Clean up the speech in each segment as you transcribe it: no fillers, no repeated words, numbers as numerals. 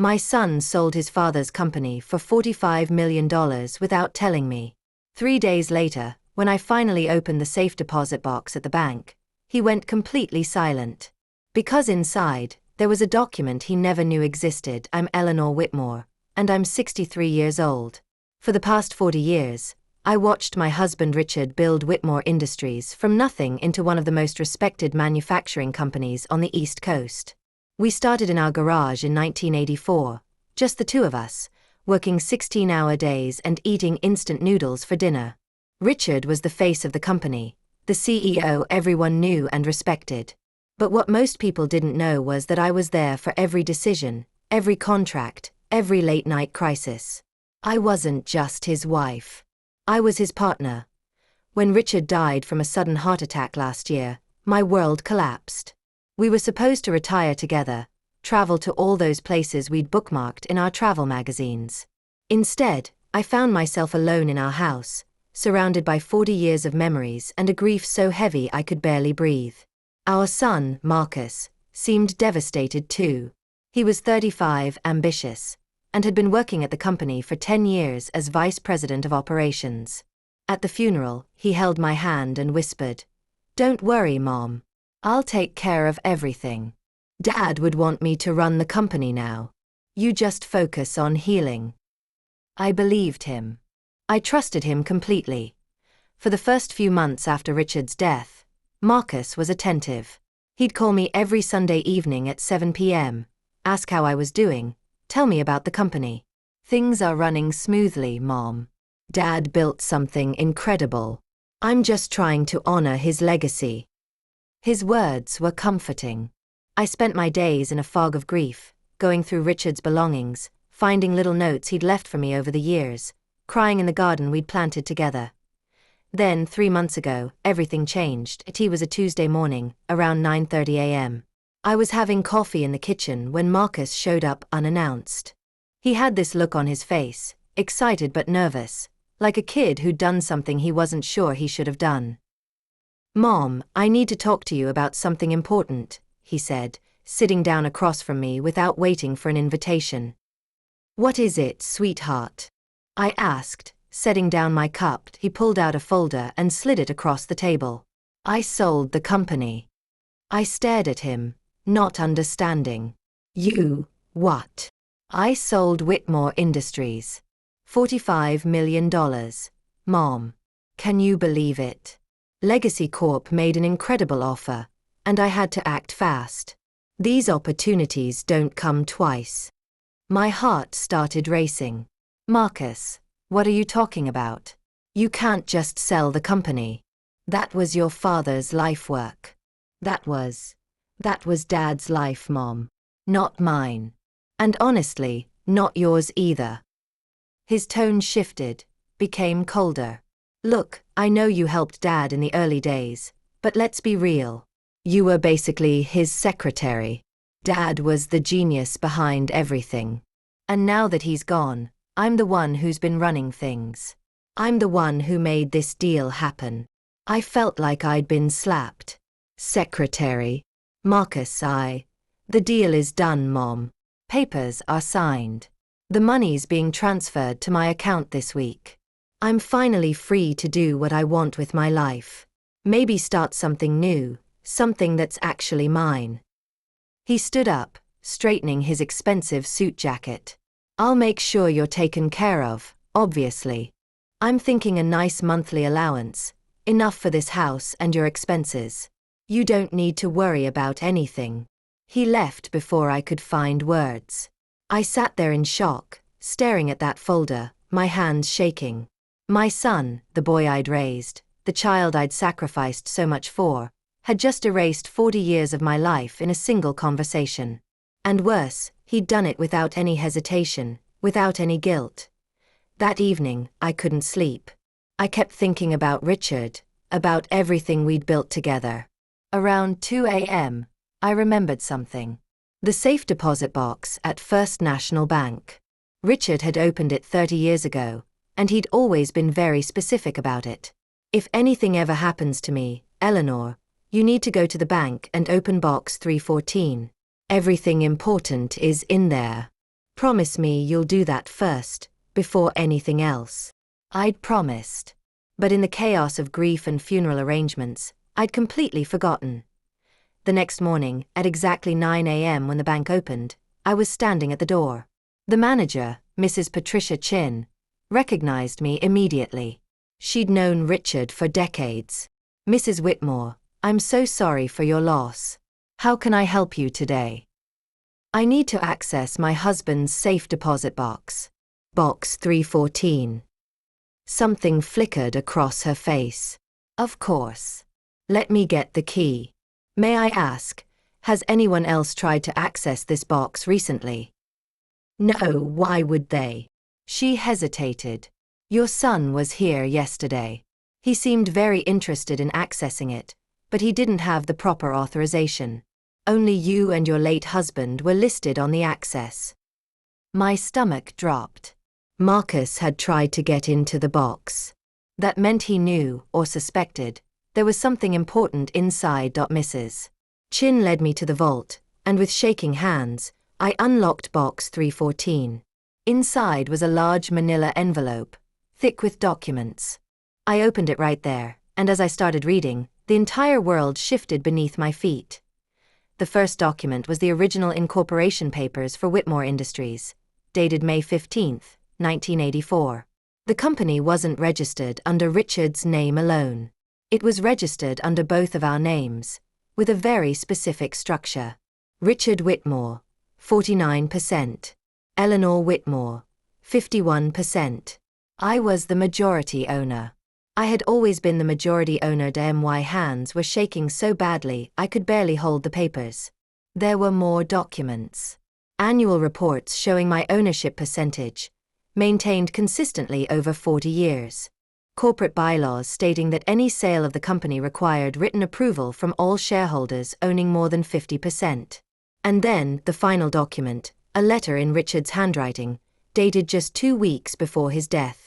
My son sold his father's company for $45 million without telling me. 3 days later, when I finally opened the safe deposit box at the bank, he went completely silent. Because inside, there was a document he never knew existed. I'm Eleanor Whitmore, and I'm 63 years old. For the past 40 years, I watched my husband Richard build Whitmore Industries from nothing into one of the most respected manufacturing companies on the East Coast. We started in our garage in 1984, just the two of us, working 16-hour days and eating instant noodles for dinner. Richard was the face of the company, the CEO everyone knew and respected. But what most people didn't know was that I was there for every decision, every contract, every late-night crisis. I wasn't just his wife. I was his partner. When Richard died from a sudden heart attack last year, my world collapsed. We were supposed to retire together, travel to all those places we'd bookmarked in our travel magazines. Instead, I found myself alone in our house, surrounded by 40 years of memories and a grief so heavy I could barely breathe. Our son, Marcus, seemed devastated too. He was 35, ambitious, and had been working at the company for 10 years as vice president of operations. At the funeral, he held my hand and whispered, "Don't worry, Mom. I'll take care of everything. Dad would want me to run the company now. You just focus on healing." I believed him. I trusted him completely. For the first few months after Richard's death, Marcus was attentive. He'd call me every Sunday evening at 7 p.m., ask how I was doing, tell me about the company. "Things are running smoothly, Mom. Dad built something incredible. I'm just trying to honor his legacy." His words were comforting. I spent my days in a fog of grief, going through Richard's belongings, finding little notes he'd left for me over the years, crying in the garden we'd planted together. Then, 3 months ago, everything changed. It was a Tuesday morning, around 9:30 a.m. I was having coffee in the kitchen when Marcus showed up unannounced. He had this look on his face, excited but nervous, like a kid who'd done something he wasn't sure he should have done. "Mom, I need to talk to you about something important," he said, sitting down across from me without waiting for an invitation. "What is it, sweetheart?" I asked. Setting down my cup, he pulled out a folder and slid it across the table. "I sold the company." I stared at him, not understanding. "You, what?" "I sold Whitmore Industries. $45 million. Mom. Can you believe it? Legacy Corp made an incredible offer, and I had to act fast. These opportunities don't come twice." My heart started racing. "Marcus, what are you talking about? You can't just sell the company. That was your father's life work. That was Dad's life, Mom. Not mine. And honestly, not yours either." His tone shifted, became colder. "Look, I know you helped Dad in the early days, but let's be real. You were basically his secretary. Dad was the genius behind everything. And now that he's gone, I'm the one who's been running things. I'm the one who made this deal happen." I felt like I'd been slapped. "Secretary. Marcus, the deal is done, Mom. Papers are signed. The money's being transferred to my account this week. I'm finally free to do what I want with my life. Maybe start something new, something that's actually mine." He stood up, straightening his expensive suit jacket. "I'll make sure you're taken care of, obviously. I'm thinking a nice monthly allowance, enough for this house and your expenses. You don't need to worry about anything." He left before I could find words. I sat there in shock, staring at that folder, my hands shaking. My son, the boy I'd raised, the child I'd sacrificed so much for, had just erased 40 years of my life in a single conversation. And worse, he'd done it without any hesitation, without any guilt. That evening, I couldn't sleep. I kept thinking about Richard, about everything we'd built together. Around 2 a.m., I remembered something. The safe deposit box at First National Bank. Richard had opened it 30 years ago, and he'd always been very specific about it. "If anything ever happens to me, Eleanor, you need to go to the bank and open box 314. Everything important is in there. Promise me you'll do that first, before anything else. I'd promised. But in the chaos of grief and funeral arrangements, I'd completely forgotten. The next morning, at exactly 9 a.m. when the bank opened, I was standing at the door. The manager, Mrs. Patricia Chin, recognized me immediately. She'd known Richard for decades. "Mrs. Whitmore, I'm so sorry for your loss. How can I help you today?" "I need to access my husband's safe deposit box. Box 314. Something flickered across her face. "Of course. Let me get the key. May I ask, has anyone else tried to access this box recently?" "No, why would they?" She hesitated. "Your son was here yesterday. He seemed very interested in accessing it, but he didn't have the proper authorization. Only you and your late husband were listed on the access." My stomach dropped. Marcus had tried to get into the box. That meant he knew, or suspected, there was something important inside. Mrs. Chin led me to the vault, and with shaking hands, I unlocked box 314. Inside was a large manila envelope, thick with documents. I opened it right there, and as I started reading, the entire world shifted beneath my feet. The first document was the original incorporation papers for Whitmore Industries, dated May 15, 1984. The company wasn't registered under Richard's name alone. It was registered under both of our names, with a very specific structure. Richard Whitmore, 49%. Eleanor Whitmore, 51%. I was the majority owner. I had always been the majority owner. My hands were shaking so badly I could barely hold the papers. There were more documents. Annual reports showing my ownership percentage, maintained consistently over 40 years. Corporate bylaws stating that any sale of the company required written approval from all shareholders owning more than 50%. And then, the final document, a letter in Richard's handwriting, dated just 2 weeks before his death.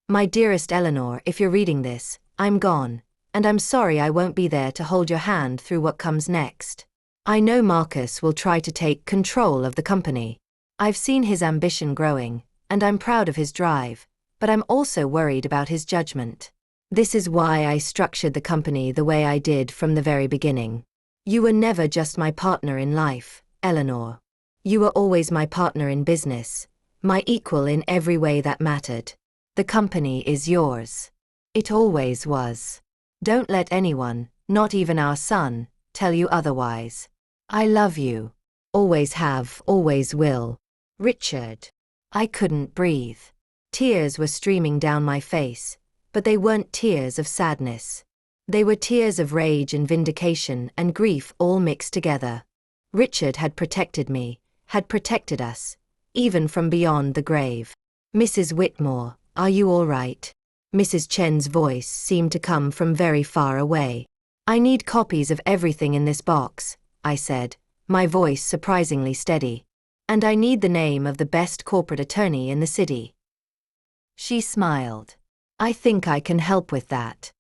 "My dearest Eleanor, if you're reading this, I'm gone, and I'm sorry I won't be there to hold your hand through what comes next. I know Marcus will try to take control of the company. I've seen his ambition growing, and I'm proud of his drive, but I'm also worried about his judgment. This is why I structured the company the way I did from the very beginning. You were never just my partner in life, Eleanor. You were always my partner in business, my equal in every way that mattered. The company is yours. It always was. Don't let anyone, not even our son, tell you otherwise. I love you. Always have, always will. Richard." I couldn't breathe. Tears were streaming down my face, but they weren't tears of sadness. They were tears of rage and vindication and grief all mixed together. Richard had protected me, had protected us, even from beyond the grave. "Mrs. Whitmore, are you all right?" Mrs. Chen's voice seemed to come from very far away. "I need copies of everything in this box," I said, my voice surprisingly steady. "And I need the name of the best corporate attorney in the city." She smiled. "I think I can help with that."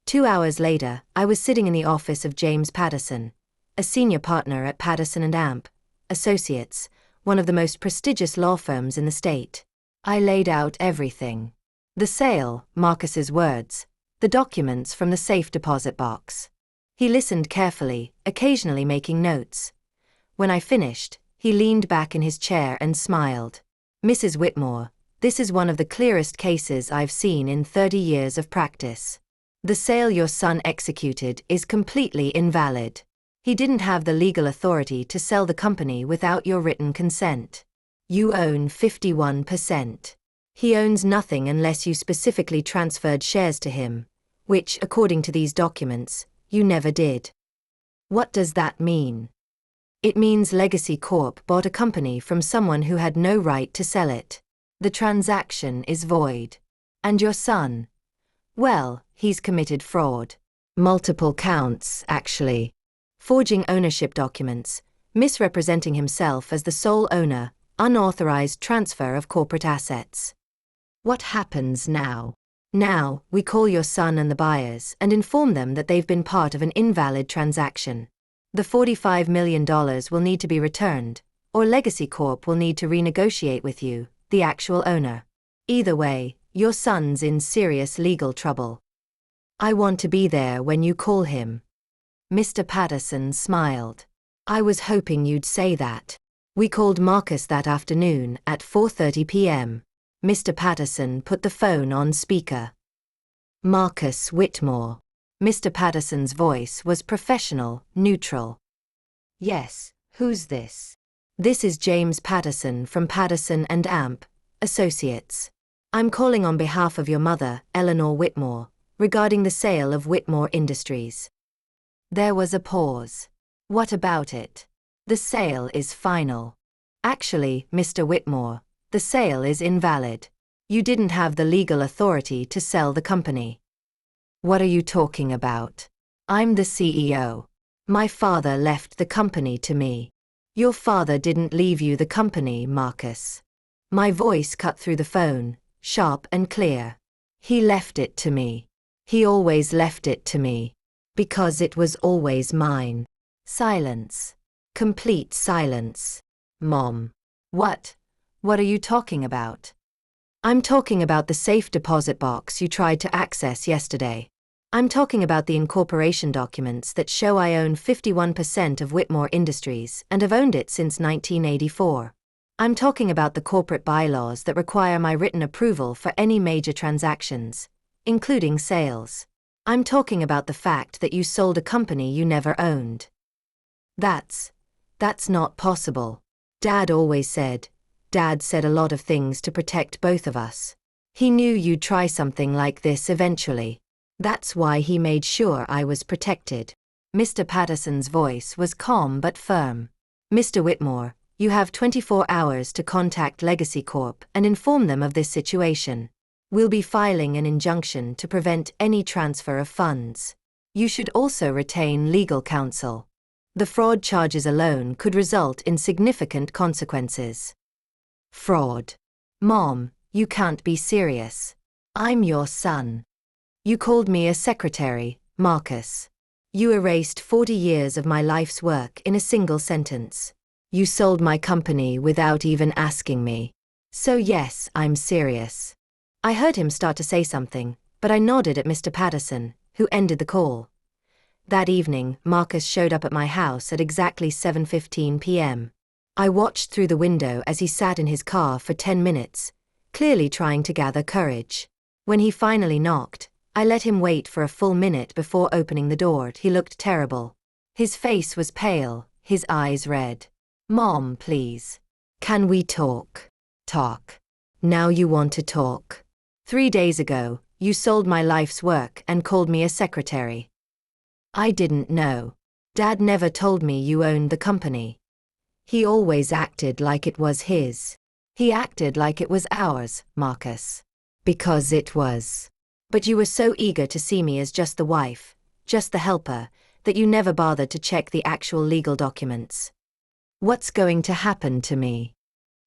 2 hours later, I was sitting in the office of James Patterson, a senior partner at Patterson & Amp, Associates, one of the most prestigious law firms in the state. I laid out everything. The sale, Marcus's words, the documents from the safe deposit box. He listened carefully, occasionally making notes. When I finished, he leaned back in his chair and smiled. "Mrs. Whitmore, this is one of the clearest cases I've seen in 30 years of practice. The sale your son executed is completely invalid. He didn't have the legal authority to sell the company without your written consent. You own 51%. He owns nothing unless you specifically transferred shares to him, which, according to these documents, you never did." "What does that mean?" "It means Legacy Corp bought a company from someone who had no right to sell it. The transaction is void. And your son? Well, he's committed fraud. Multiple counts, actually. Forging ownership documents, misrepresenting himself as the sole owner, unauthorized transfer of corporate assets." "What happens now?" "Now, we call your son and the buyers and inform them that they've been part of an invalid transaction. The $45 million will need to be returned, or Legacy Corp will need to renegotiate with you, the actual owner. Either way, your son's in serious legal trouble. I want to be there when you call him." Mr. Patterson smiled. "I was hoping you'd say that. We called Marcus that afternoon at 4:30 p.m. Mr. Patterson put the phone on speaker. "Marcus Whitmore." Mr. Patterson's voice was professional, neutral. "Yes, who's this?" "This is James Patterson from Patterson and Amp, Associates. I'm calling on behalf of your mother, Eleanor Whitmore, regarding the sale of Whitmore Industries." There was a pause. "What about it?" "The sale is final." "Actually, Mr. Whitmore, the sale is invalid. You didn't have the legal authority to sell the company." "What are you talking about? I'm the CEO. My father left the company to me." "Your father didn't leave you the company, Marcus." My voice cut through the phone, sharp and clear. "He left it to me. He always left it to me. Because it was always mine." Silence. Complete silence. "Mom." "What? What are you talking about?" "I'm talking about the safe deposit box you tried to access yesterday. I'm talking about the incorporation documents that show I own 51% of Whitmore Industries and have owned it since 1984. I'm talking about the corporate bylaws that require my written approval for any major transactions, including sales. I'm talking about the fact that you sold a company you never owned." That's not possible. Dad said a lot of things to protect both of us. He knew you'd try something like this eventually. That's why he made sure I was protected." Mr. Patterson's voice was calm but firm. "Mr. Whitmore, you have 24 hours to contact Legacy Corp and inform them of this situation. We'll be filing an injunction to prevent any transfer of funds. You should also retain legal counsel. The fraud charges alone could result in significant consequences." "Fraud? Mom, you can't be serious. I'm your son. You called me a secretary, Marcus. You erased 40 years of my life's work in a single sentence. You sold my company without even asking me. So yes, I'm serious." I heard him start to say something, but I nodded at Mr. Patterson, who ended the call. That evening, Marcus showed up at my house at exactly 7:15 p.m. I watched through the window as he sat in his car for 10 minutes, clearly trying to gather courage. When he finally knocked, I let him wait for a full minute before opening the door. He looked terrible. His face was pale, his eyes red. "Mom, please. Can we talk?" "Talk? Now you want to talk? 3 days ago, you sold my life's work and called me a secretary. I didn't know. Dad never told me you owned the company. He always acted like it was his. He acted like it was ours, Marcus. Because it was. But you were so eager to see me as just the wife, just the helper, that you never bothered to check the actual legal documents. What's going to happen to me?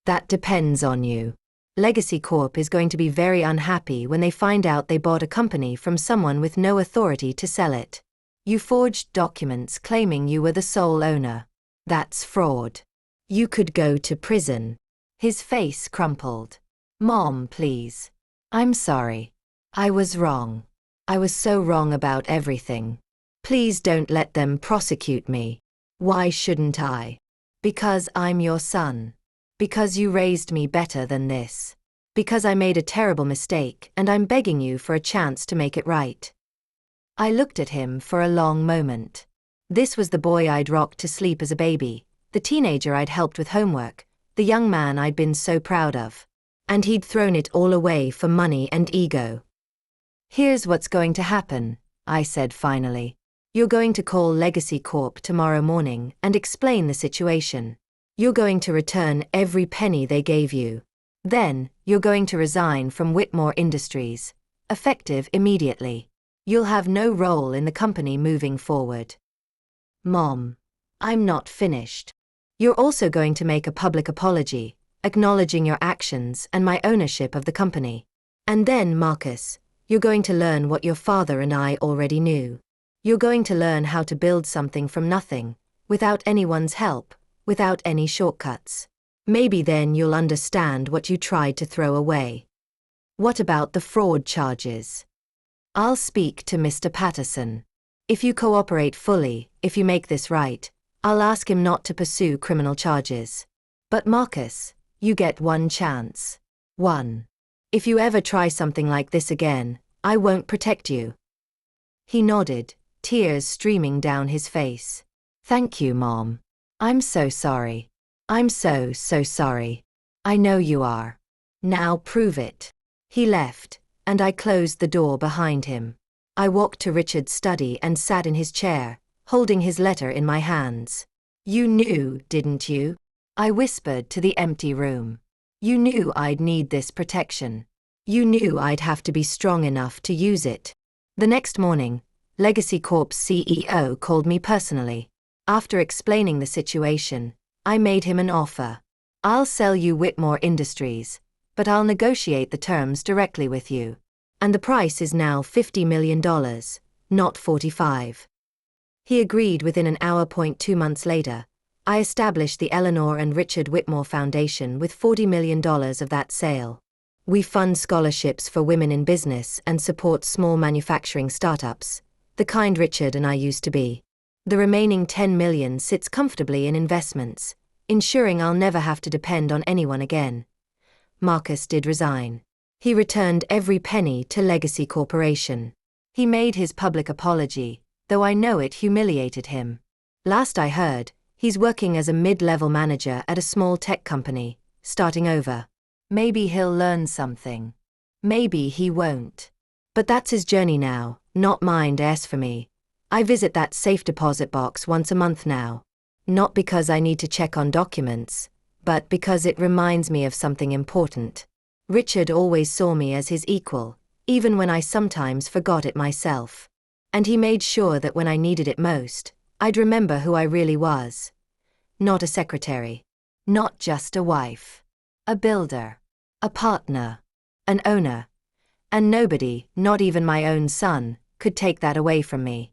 That depends on you. Legacy Corp is going to be very unhappy when they find out they bought a company from someone with no authority to sell it. You forged documents claiming you were the sole owner. That's fraud. You could go to prison." His face crumpled. "Mom, please. I'm sorry. I was wrong. I was so wrong about everything. Please don't let them prosecute me." "Why shouldn't I?" "Because I'm your son. Because you raised me better than this. Because I made a terrible mistake and I'm begging you for a chance to make it right." I looked at him for a long moment. This was the boy I'd rocked to sleep as a baby, the teenager I'd helped with homework, the young man I'd been so proud of. And he'd thrown it all away for money and ego. "Here's what's going to happen," I said finally. "You're going to call Legacy Corp tomorrow morning and explain the situation. You're going to return every penny they gave you. Then, you're going to resign from Whitmore Industries, effective immediately. You'll have no role in the company moving forward." "Mom, I'm not finished. You're also going to make a public apology, acknowledging your actions and my ownership of the company. And then, Marcus, you're going to learn what your father and I already knew. You're going to learn how to build something from nothing, without anyone's help, without any shortcuts. Maybe then you'll understand what you tried to throw away. What about the fraud charges? I'll speak to Mr. Patterson. If you cooperate fully, if you make this right, I'll ask him not to pursue criminal charges. But Marcus, you get one chance. One. If you ever try something like this again, I won't protect you. He nodded, tears streaming down his face. Thank you, Mom. I'm so sorry. I'm so sorry. I know you are. Now prove it. He left, and I closed the door behind him. I walked to Richard's study and sat in his chair, holding his letter in my hands. You knew, didn't you? I whispered to the empty room. You knew I'd need this protection. You knew I'd have to be strong enough to use it. The next morning, Legacy Corp's CEO called me personally. After explaining the situation, I made him an offer. I'll sell you Whitmore Industries, but I'll negotiate the terms directly with you. And the price is now $50 million, not 45. He agreed within an hour. 2 months later, I established the Eleanor and Richard Whitmore Foundation with $40 million of that sale. We fund scholarships for women in business and support small manufacturing startups, the kind Richard and I used to be. The remaining $10 million sits comfortably in investments, ensuring I'll never have to depend on anyone again. Marcus did resign. He returned every penny to Legacy Corporation. He made his public apology, though I know it humiliated him. Last I heard, he's working as a mid-level manager at a small tech company, starting over. Maybe he'll learn something. Maybe he won't. But that's his journey now, not mine. As for me, I visit that safe deposit box once a month now. Not because I need to check on documents, but because it reminds me of something important. Richard always saw me as his equal, even when I sometimes forgot it myself. And he made sure that when I needed it most, I'd remember who I really was. Not a secretary. Not just a wife. A builder. A partner. An owner. And nobody, not even my own son, could take that away from me.